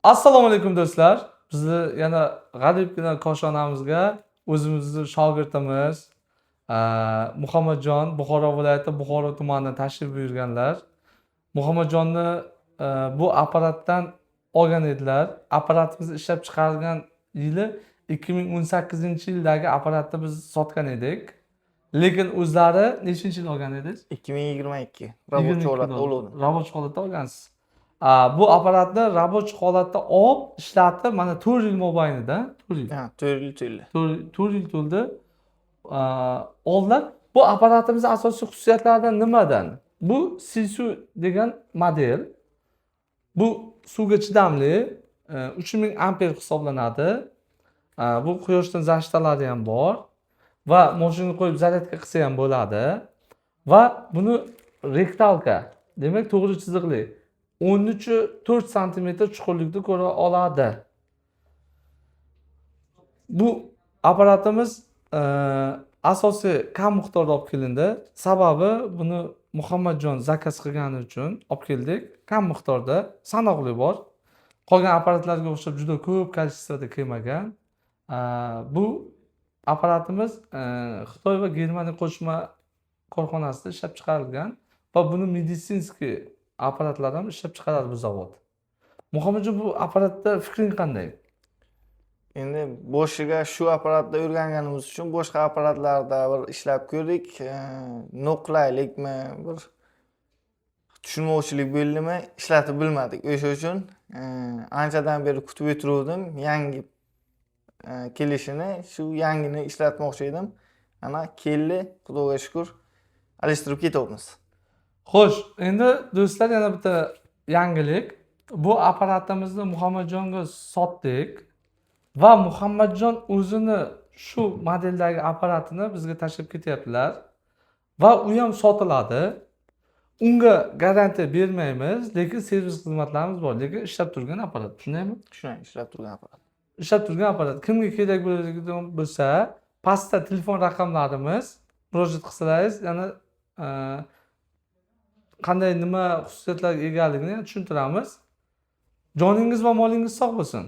Assalomu alaykum do'stlar. Bizni yana g'aribgina koshonamizga o'zimizni shogirdimiz Muhammadjon Buxoro viloyati Buxoro tumanidan tashrif buyurganlar. Muhammadjonni bu apparatdan olgan edilar. Apparatimizni ishlab chiqargan yili 2018-yildagi apparatni biz sotgan edik. Lekin o'zlari nechinchi yil olgan edingiz? 2022 рабочий holatda oldim. Ravoch holatda olgansiz. Bu apparatni ravoch holatda olib ishlatib, mana 4 yil mobaynida, 4 yil. Ha, 4 yil to'ldi. 4 yil to'ldi. Oldilar. Bu apparatimizning asosiy xususiyatlaridan nimadan? Bu Sisu degan model. Bu suvga chidamli, 3000 amper hisoblanadi. Bu quyoshdan zashtalari ham bor va mashinaga qo'yib zaryadka qilsa ham bo'ladi. Va buni rektalka, demak to'g'ri chiziqli 13.4 sm chuqurlikda ko'ra oladi. Bu apparatimiz asosiy kam miqdorda olib kelindi. Sababi buni Muhammadjon zakaz qilgani uchun olib keldik. Kam miqdorda, sanoqli bor. Qolgan apparatlarga o'xshab juda ko'p kolичествоda kelmagan. Bu apparatimiz Xitoy va Germaniya qo'shma korxonasida ishlab chiqarilgan va buni meditsinskiy apparatlar ham ishlab chiqaradi bu zavod. Muhammadjon, bu apparatda fikring qanday? Endi boshiga shu apparatda o'rganganimiz uchun boshqa apparatlarda bir ishlab ko'rdik. Noqulaylikmi, bir tushunmovchilik bo'ldimi, ishlatib bilmadik. O'sha uchun anchadan beri kutib o'tirdim. Yangi kelishini, shu yangini ishlatmoqchi edim. Ana keldi, Xudoga shukr, alishtirib ketyapmiz. Xo'sh, endi do'stlar, yana bitta yangilik. Bu apparatimizni Muhammadjonga sotdik va Muhammadjon o'zini shu modeldagi apparatini bizga tashlab ketyaptilar va u ham sotiladi. Unga garantiya bermaymiz, lekin servis xizmatlarimiz bor. Lekin ishlab turgan apparat, shundaymi? Shunday ishlab turgan apparat. Ishlab turgan apparat. Kimga kerak bo'ladigan bo'lsa, pastda telefon raqamlarimiz, murojaat qilsangiz, yana qanday nima xususiyatlarga egaligini tushuntiramiz. Joningiz va molingiz sog' bo'lsin.